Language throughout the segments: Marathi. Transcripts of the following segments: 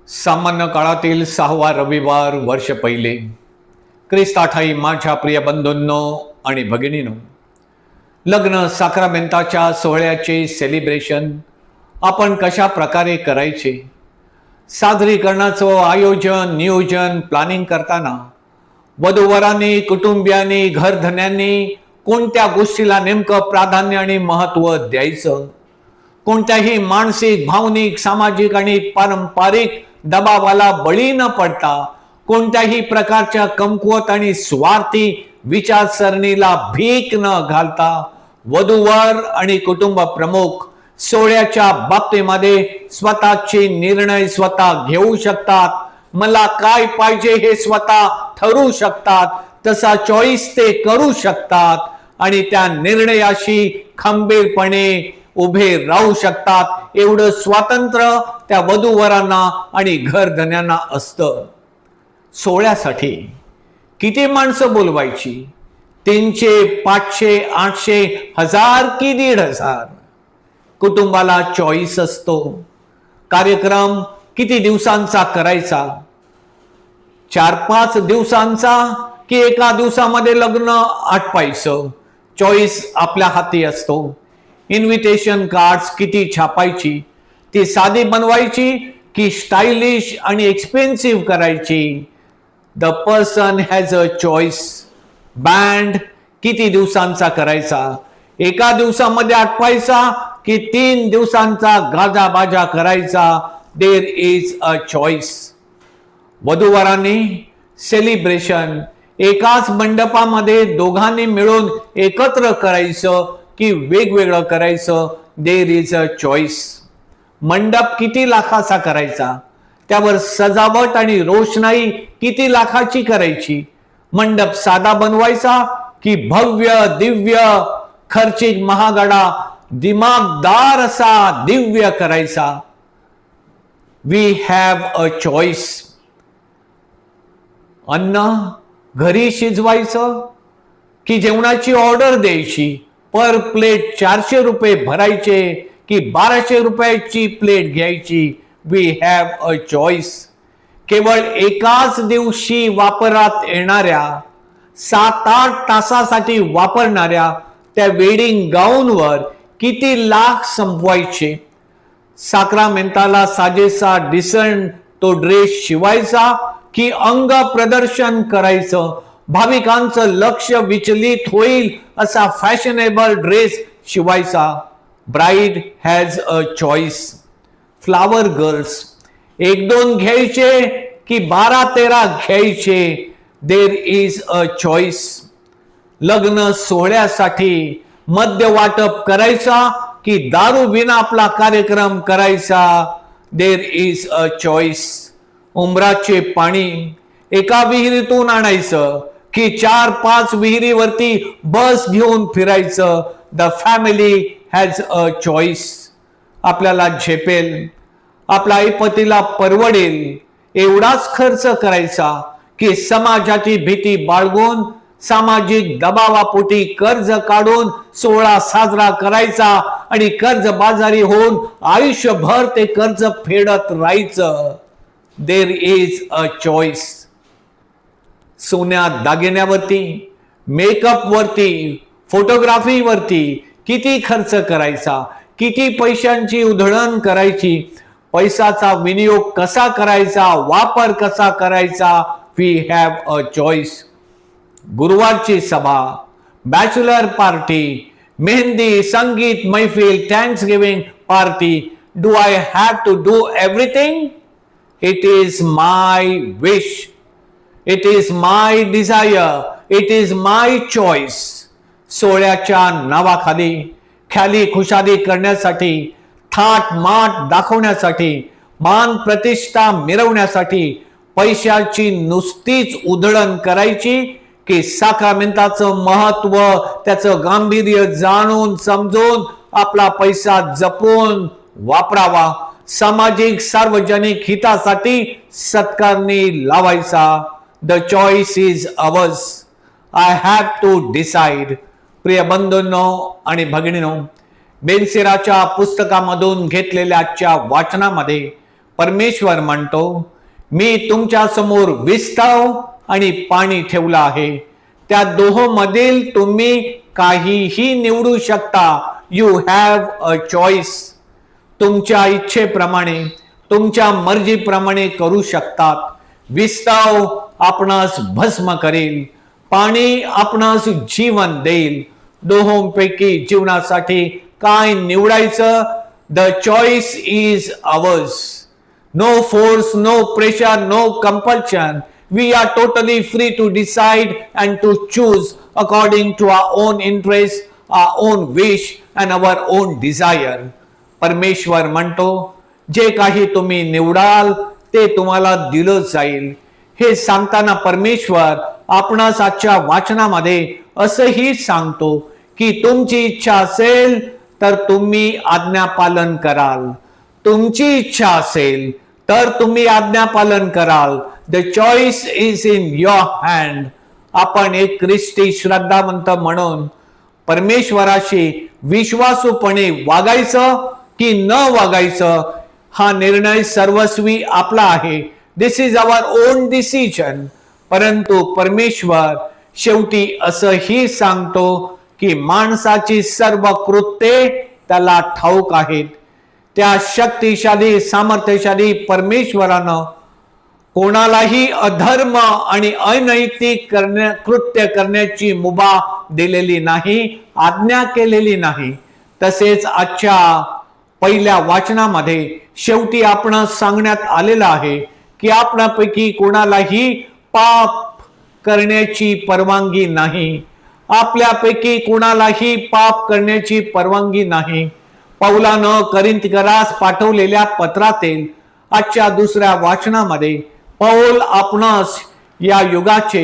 सामान्य काळातील 6वा रविवार वर्ष पहिले. ख्रिस्ताठाई माझ्या प्रिय बंधूंनो आणि भगिनींनो, लग्न साक्रामेंताच्या सोहळ्याचे सेलिब्रेशन आपण कशा प्रकारे करायचे, सादरीकरणाचं आयोजन नियोजन प्लॅनिंग करताना वधूवरांनी कुटुंबियांनी घरधन्यांनी कोणत्या गोष्टीला नेमकं प्राधान्य आणि महत्त्व द्यायचं, कोणत्याही मानसिक भावनिक सामाजिक आणि पारंपरिक दबावाला बळी न पडता कोणत्याही प्रकारच्या कमकुवत आणि स्वार्थी विचारसरणीला भीक न घालता वधूवर आणि कुटुंब प्रमुख सोहळ्याच्या बाबतीमध्ये स्वतःचे निर्णय स्वतः घेऊ शकतात. मला काय पाहिजे हे स्वतः ठरवू शकतात, तसा चॉईस ते करू शकतात आणि त्या निर्णयाशी खंबीरपणे उभे राहू शकतात. एवढं स्वातंत्र्य त्या वधूवरांना आणि घरधन्यांना असतं. सोहळ्यासाठी किती माणसं बोलवायची? 300, 500, 800, 1000 की 1500? कुटुंबाला चॉईस असतो. कार्यक्रम किती दिवसांचा करायचा? 4-5 दिवसांचा की एका दिवसामध्ये लग्न आटपायचं? चॉईस आपल्या हाती असतो. इन्व्हिटेशन कार्ड्स किती छापायची? ती साधी बनवायची की स्टायलिश आणि एक्सपेन्सिव्ह करायची? The person has a choice. Band किती दिवसांचा करायचा? एका दिवसामध्ये आटवायचा की 3 दिवसांचा गाजाबाजा करायचा? There is a choice. वधूवरांनी सेलिब्रेशन एकाच मंडपामध्ये दोघांनी मिळून एकत्र करायचं की वेगवेगळं करायचं? There is a choice. मंडप किती लाखाचा करायचा? त्यावर सजावट आणि रोषणाई किती लाखाची करायची? मंडप साधा बनवायचा की भव्य दिव्य खर्चिक महागडा दिमागदार असा दिव्य करायचा? We have a choice. अन्न घरी शिजवायचं की जेवणाची ऑर्डर द्यायची? पर प्लेट 400 रुपये भरायचे की 1200 रुपयाची प्लेट घ्यायची? We have a choice. केवळ एकाच दिवशी वापरात येणाऱ्या 7-8 तासासाठी वापरणाऱ्या त्या वेडिंग गाऊनवर किती लाख संपवायचे? साक्रामेंताला साजेसा डिसेंट तो ड्रेस शिवायचा की अंग प्रदर्शन करायचं? भाविकांचं लक्ष विचलित होईल असा फॅशनेबल ड्रेस शिवायचा? Bride has a choice. Flower girls 1-2 घ्यायचे की 12-13 घ्यायचे? देर इज अ चॉईस. लग्न सोहळ्यासाठी मद्य वाटप करायचा की दारू विना आपला कार्यक्रम करायचा? There is a choice. उंबराचे पाणी एका विहिरीतून आणायचं की 4-5 विहिरीवरती बस घेऊन फिरायचं? The family has a choice. आपल्याला झेपेल, आपल्या ऐपतीला परवडेल एवढाच खर्च करायचा की समाजाची भीती बाळगून सामाजिक दबावापोटी कर्ज काढून सोहळा साजरा करायचा आणि कर्जबाजारी होऊन आयुष्यभर ते कर्ज फेडत राहायचं? देर इज अ चॉईस. सोन्या दागिन्यावरती, मेकअप वरती, फोटोग्राफीवरती किती खर्च करायचा? किती पैशांची उधळण करायची? पैशाचा विनियोग कसा करायचा? वापर कसा करायचा? We have a choice. गुरुवारची सभा, बॅचलर पार्टी, मेहंदी, संगीत मैफिल, thanksgiving party. Do I have to do everything? It is my wish. It is my desire. It is my choice. सोहळ्याच्या नावाखाली ख्याली खुशाली करण्यासाठी, थाट माट दाखवण्यासाठी, मान प्रतिष्ठा मिरवण्यासाठी पैशाची नुसतीच उधळण करायची की साक्रामेंताचं महत्व त्याचं गांभीर्य जाणून समजून आपला पैसा जपून वापरावा? सामाजिक सार्वजनिक हितासाठी सत्कारणी लावायचा? The choice is ours. I have to decide. प्रिय बंधूंनो आणि भगिनींनो, बेनसिराच्या पुस्तकामधून घेतलेल्या आजच्या वाचनामध्ये परमेश्वर म्हणतो, मी तुमच्या समोर विस्ताव आणि पाणी ठेवलं आहे, त्या दोहोंमधील तुम्ही काहीही निवडू शकता. You have a choice. तुमच्या इच्छेप्रमाणे, तुमच्या मर्जीप्रमाणे करू शकतात. विस्ताव आपणास भस्म करेल, पाणी आपणास जीवन देईल. दोहोंपैकी जीवनासाठी काय निवडायचं? The choice is ours. No force, no pressure, no compulsion. We are totally free to decide and to choose according to our own interest, our own wish and our own desire. परमेश्वर म्हणतो, जे काही तुम्ही निवडाल ते तुम्हाला दिलं जाईल. हे सांगताना परमेश्वर आपणास आजच्या वाचनामध्ये असंही सांगतो की तुमची इच्छा असेल तर तुम्ही आज्ञापालन कराल. तुमची इच्छा असेल तर तुम्ही आज्ञापालन कराल. The choice is in your hand. आपण एक ख्रिस्ती श्रद्धावंत म्हणून परमेश्वराशी विश्वासूपणे वागायचं की न वागायचं हा निर्णय सर्वस्वी आपला आहे. दिस इज आवर ओन डिसिजन. परंतु परमेश्वर शेवटी असंही सांगतो की माणसाची सर्व कृत्ये त्याला ठाऊक आहेत. त्या शक्तिशाली सामर्थ्यशाली परमेश्वरानं कोणालाही अधर्म आणि अनैतिक कृत्य करण्याची मुभा दिलेली नाही, आज्ञा केलेली नाही. तसेच आजच्या पहिल्या वाचनामध्ये शेवटी आपण सांगण्यात आलेलं आहे की आपणापैकी कोणालाही पाप करण्याची परवानगी नाही. आपल्यापैकी कोणालाही पाप करण्याची परवानगी नाही. पौलानं करिंथकरास पाठवलेल्या पत्रातील आजच्या दुसऱ्या वाचनामध्ये पौल आपणास या युगाचे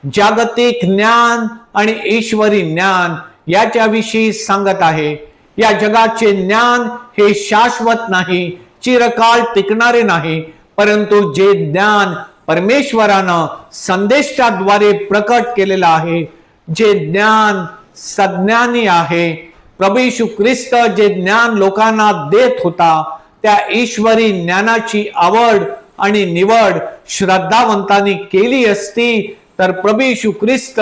जागतिक ज्ञान आणि ईश्वरी ज्ञान याच्याविषयी सांगत आहे. या जगाचे ज्ञान हे शाश्वत नाही, चिरकाळ टिकणारे नाही. परंतु जे ज्ञान परमेश्वरानं संदेशाद्वारे प्रकट केलेलं आहे, जे ज्ञान सज्ञानी आहे, प्रभू येशू ख्रिस्त जे ज्ञान लोकांना देत होता, त्या ईश्वरी ज्ञानाची आवड आणि निवड श्रद्धावंतांनी केली असती तर प्रभू येशू ख्रिस्त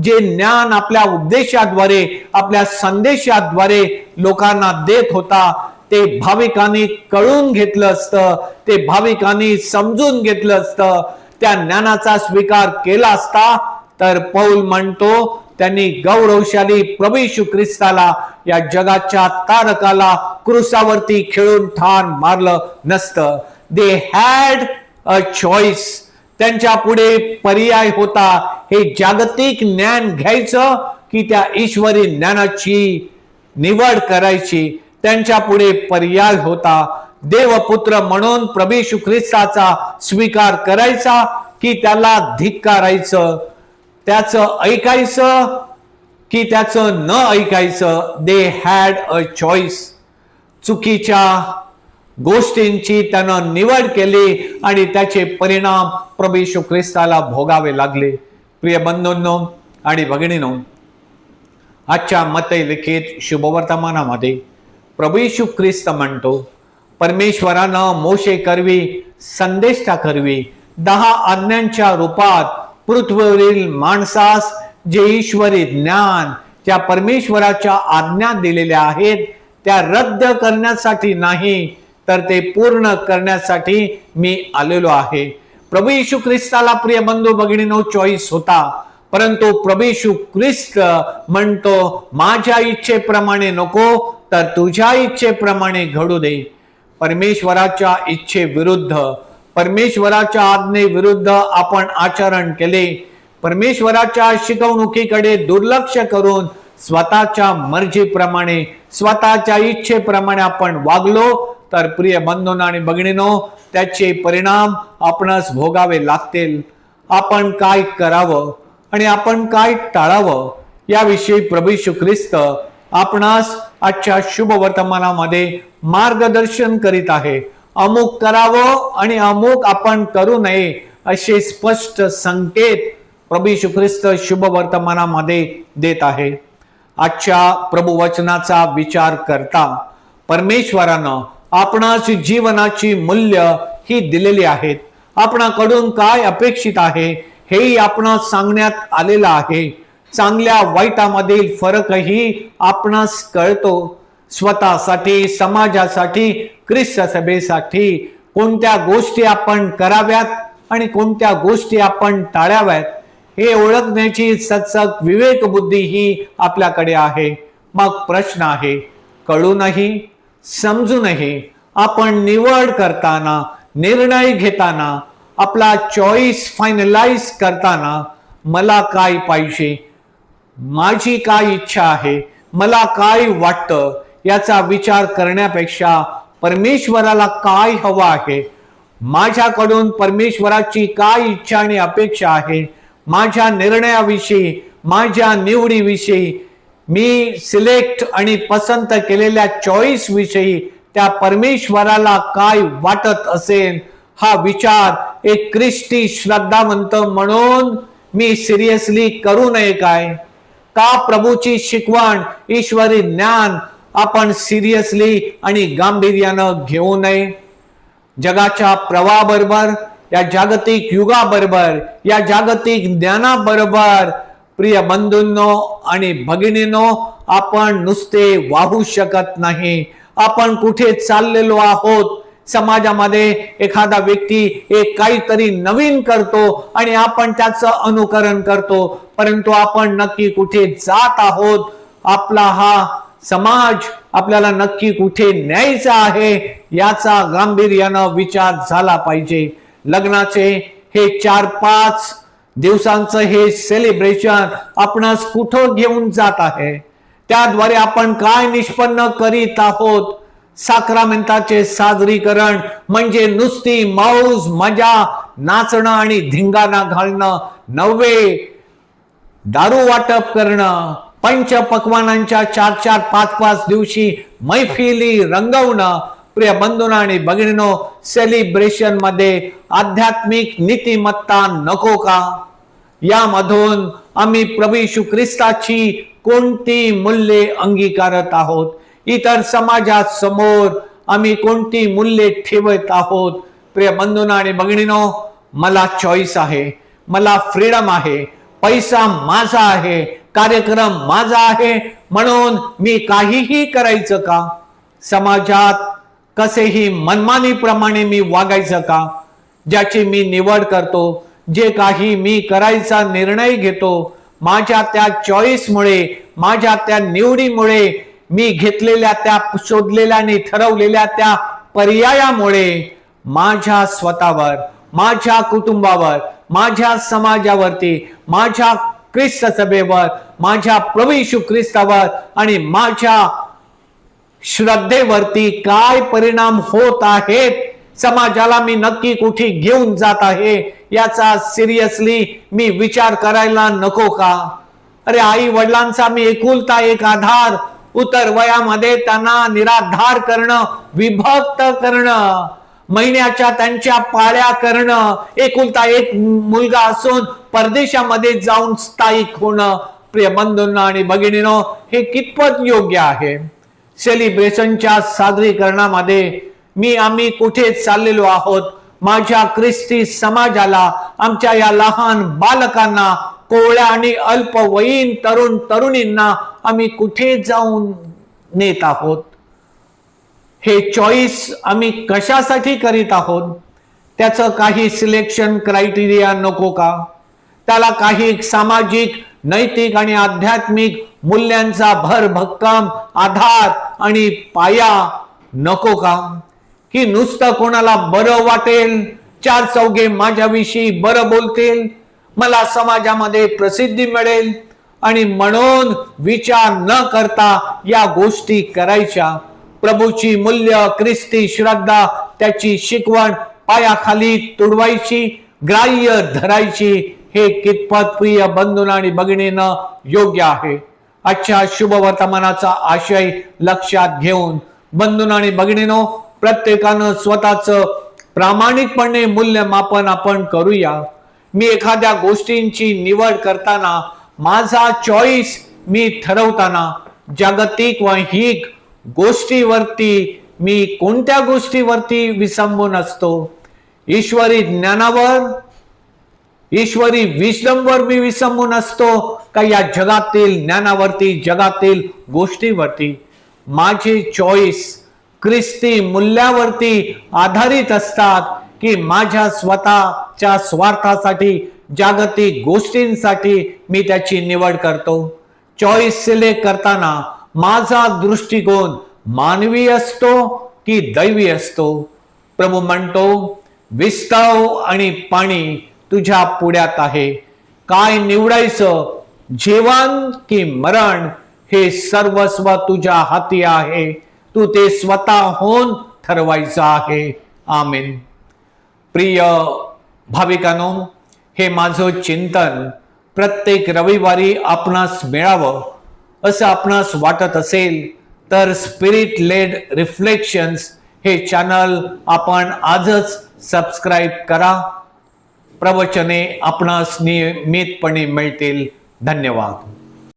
जे ज्ञान आपल्या उपदेशाद्वारे, आपल्या संदेशाद्वारे लोकांना देत होता, ते भाविकांनी कळून घेतलं असतं, ते भाविकांनी समजून घेतलं असतं, त्या ज्ञानाचा स्वीकार केला असता तर पौल म्हणतो त्यांनी गौरवशाली प्रभू येशू ख्रिस्ताला, या जगाच्या तारकाला क्रूसावरती खेळून ठार मारलं नसतं. They had a choice. त्यांच्या पुढे पर्याय होता. हे जागतिक ज्ञान घ्यायचं की त्या ईश्वरी ज्ञानाची निवड करायची. त्यांच्या पुढे पर्याय होता. देवपुत्र म्हणून प्रभू येशू ख्रिस्ताचा स्वीकार करायचा की त्याला धिक्कारायचं, त्याचं ऐकायचं की त्याचं न ऐकायचं. They had a choice. चुकीच्या गोष्टींची त्यानं निवड केली आणि त्याचे परिणाम प्रभू येशू ख्रिस्ताला भोगावे लागले. प्रिय बंधूंनो आणि भगिनींनो, आजच्या मत्ती लिखित शुभवर्तमानामध्ये प्रभू येशू ख्रिस्त म्हणतो, परमेश्वरानं मोशे करवी संदेष्टा करवी 10 आज्ञांच्या रूपात पृथ्वीवरील माणसास जे ईश्वरी ज्ञान, त्या परमेश्वराच्या आज्ञा दिलेल्या आहेत, त्या रद्द करण्यासाठी नाही तर ते पूर्ण करण्यासाठी मी आलेलो आहे. प्रभू येशू ख्रिस्ताला प्रिय बंधू भगिनींनो चॉईस होता. परंतु प्रभू येशू ख्रिस्त म्हणतो, माझ्या इच्छेप्रमाणे नको तर तुझ्या इच्छेप्रमाणे घडू दे. परमेश्वराच्या इच्छेविरुद्ध, परमेश्वराच्या आज्ञेविरुद्ध आपण आचरण केले, परमेश्वराच्या शिकवणुकीकडे दुर्लक्ष करून स्वतःच्या मर्जीप्रमाणे, स्वतःच्या इच्छेप्रमाणे आपण वागलो तर प्रिय बंधूंनो आणि भगिनींनो, त्याचे परिणाम आपणास भोगावे लागतील. आपण काय करावं आणि आपण काय टाळावं याविषयी प्रभू येशू ख्रिस्त आपणास आजच्या शुभ वर्तमानामध्ये मार्गदर्शन करीत आहे. अमुक करावं आणि अमुक आपण करू नये असे स्पष्ट संकेत प्रभू येशू ख्रिस्त शुभ वर्तमानामध्ये देत आहे. आजच्या प्रभू वचनाचा विचार करता परमेश्वरानं आपणास जीवनाची मूल्य ही दिलेली आहेत. आपणाकडून काय अपेक्षित आहे हेही आपणास सांगण्यात आलेलं आहे. चांगल्या वाईटामधील फरकही आपणास कळतो. स्वतःसाठी, समाजासाठी, ख्रिस्त सभेसाठी कोणत्या गोष्टी आपण कराव्यात आणि कोणत्या गोष्टी आपण टाळाव्यात हे ओळखण्याची सचक विवेक बुद्धी ही आपल्याकडे आहे. मग प्रश्न आहे, कळूनही समजूनही आपण निवड करताना, निर्णय घेताना, आपला चॉईस फायनलाइज करताना मला काय पाहिजे, माझी काय इच्छा आहे, मला काय वाटतं याचा विचार करण्यापेक्षा परमेश्वराला काय हवं आहे, माझ्याकडून परमेश्वराची काय इच्छा आणि अपेक्षा आहे, माझ्या निर्णयाविषयी, माझ्या निवडीविषयी, मी सिलेक्ट आणि पसंत केलेल्या चॉईस विषयी त्या परमेश्वराला काय वाटत असेल हा विचार एक ख्रिस्ती श्रद्धावंत म्हणून मी सिरियसली करू नये काय? का प्रभूची शिकवण, ईश्वरी ज्ञान आपण सिरियसली आणि गांभीर्यानं घेऊ नये? जगाच्या प्रवाहाबरोबर, या जागतिक युगाबरोबर, या जागतिक ज्ञानाबरोबर प्रिय बंधूंनो आणि भगिनींनो, आपण नुसते वाहू शकत नाही. आपण कुठे चाललेलो आहोत? समाजामध्ये एखादा व्यक्ती एक काहीतरी नवीन करतो आणि आपण त्याचं अनुकरण करतो, परंतु आपण नक्की कुठे जात आहोत? आपला हा समाज आपल्याला नक्की कुठे न्यायचा आहे याचा गांभीर्यानं विचार झाला पाहिजे. लग्नाचे हे 4-5 दिवसांचं हे सेलिब्रेशन आपणास कुठं घेऊन जात आहे? त्याद्वारे आपण काय निष्पन्न करीत आहोत? साक्रामेंटाचे सादरीकरण म्हणजे नुसती मौज मजा, नाचणं आणि धिंगाणा घालणं नव्हे. दारू वाटप करणं, पंच पक्वानांच्या 4-4, 5-5 दिवशी मैफिली रंगवणं. प्रिय बंधूंनो आणि भगिनींनो, सेलिब्रेशन मध्ये आध्यात्मिक नीतिमत्ता नको का? यामधून आम्ही प्रभू येशू ख्रिस्ताची कोणती मूल्ये अंगीकारत आहोत? इतर समाजासमोर आम्ही कोणती मूल्ये ठेवत आहोत? प्रिय बंधूंनो आणि भगिनींनो, मला चॉईस आहे, मला फ्रीडम आहे, पैसा माझा आहे, कार्यक्रम माझा आहे, म्हणून मी काहीही करायचं का? समाजात कसेही मनमानीप्रमाणे मी वागायचं का? ज्याची मी निवड करतो, जे काही मी करायचा निर्णय घेतो, माझ्या त्या चॉईसमुळे, माझ्या त्या निवडीमुळे, मी घेतलेल्या त्या शोधलेल्या आणि ठरवलेल्या त्या पर्यायामुळे माझ्या स्वतःवर, माझ्या कुटुंबावर, माझ्या समाजावरती, माझ्या ख्रिस्त सभेवर, माझ्या प्रभू येशू ख्रिस्तावर आणि माझ्या श्रद्धेवरती काय परिणाम होत आहेत, समाजाला मी नक्की कुठे घेऊन जात आहे याचा सिरियसली मी विचार करायला नको का? अरे, आई वडिलांचा मी एकुलता एक आधार, उतर वयामध्ये त्यांना निराधार करणं, विभक्त करणं, महिन्याच्या त्यांच्या पाळ्या करणं, एकुलता एक मुलगा असून परदेशामध्ये जाऊन स्थायिक होणं. प्रिय बंधूंनो आणि भगिनींनो, हे कितपत योग्य आहे? सेलिब्रेशनच्या सादरीकरणामध्ये आम्ही कुठे चाललेलो आहोत? माझ्या ख्रिस्ती समाजाला, आमच्या या लहान बालकांना, कोवळ्या आणि अल्पवयीन तरुण तरुणींना आम्ही कुठे जाऊन नेत आहोत? हे चॉईस आम्ही कशासाठी करीत आहोत? त्याचं काही सिलेक्शन क्रायटेरिया नको का? त्याला काही सामाजिक, नैतिक आणि आध्यात्मिक मूल्यांचा भरभक्कम आधार आणि पाया नको का? की नुसतं कोणाला बरं वाटेल, 4 चौघे माझ्याविषयी बरं बोलतील, मला समाजामध्ये प्रसिद्धी मिळेल आणि म्हणून विचार न करता या गोष्टी करायच्या? प्रभूची मूल्य, ख्रिस्ती श्रद्धा, त्याची शिकवण पायाखाली तुडवायची, ग्राह्य धरायची, हे कितपत प्रिय बंधूंनो आणि भगिनींनो योग्य आहे? आजच्या शुभ वर्तमानाचा आशय लक्षात घेऊन बंधूंनो आणि भगिनींनो, प्रत्येकानं स्वतःचं प्रामाणिकपणे मूल्यमापन आपण करूया. मी एखाद्या गोष्टींची निवड करताना, माझा चॉईस मी ठरवताना जागतिक व हिक गोष्टीवरती मी कोणत्या गोष्टीवरती विसंबून असतो? ईश्वरी ज्ञानावर, ईश्वरी विस्डमवर मी विसंबून असतो का या जगातील ज्ञानावरती, जगातील गोष्टीवरती? माझे चॉईस ख्रिस्ती मूल्यावरती आधारित असतात की माझ्या स्वतःच्या स्वार्थासाठी, जागतिक गोष्टींसाठी मी त्याची निवड करतो? चॉईस सिलेक्ट करताना माझा दृष्टिकोन मानवी असतो की दैवी असतो? प्रभू म्हणतो, विस्ताव आणि पाणी तुझ्या पुढ्यात आहे. काय निवडायचं, जीवन की मरण? हे सर्वस्व तुझ्या हाती आहे. तू ते स्वतःहून ठरवायचं आहे. आमेन. प्रिय भाविकांनो, हे माझं चिंतन प्रत्येक रविवारी आपणास मिळावं असं आपणास वाटत असेल तर स्पिरिट लेड रिफ्लेक्शन्स हे चॅनल आपण आजच सबस्क्राईब करा. प्रवचने आपणास नियमितपणे मिळतील. धन्यवाद.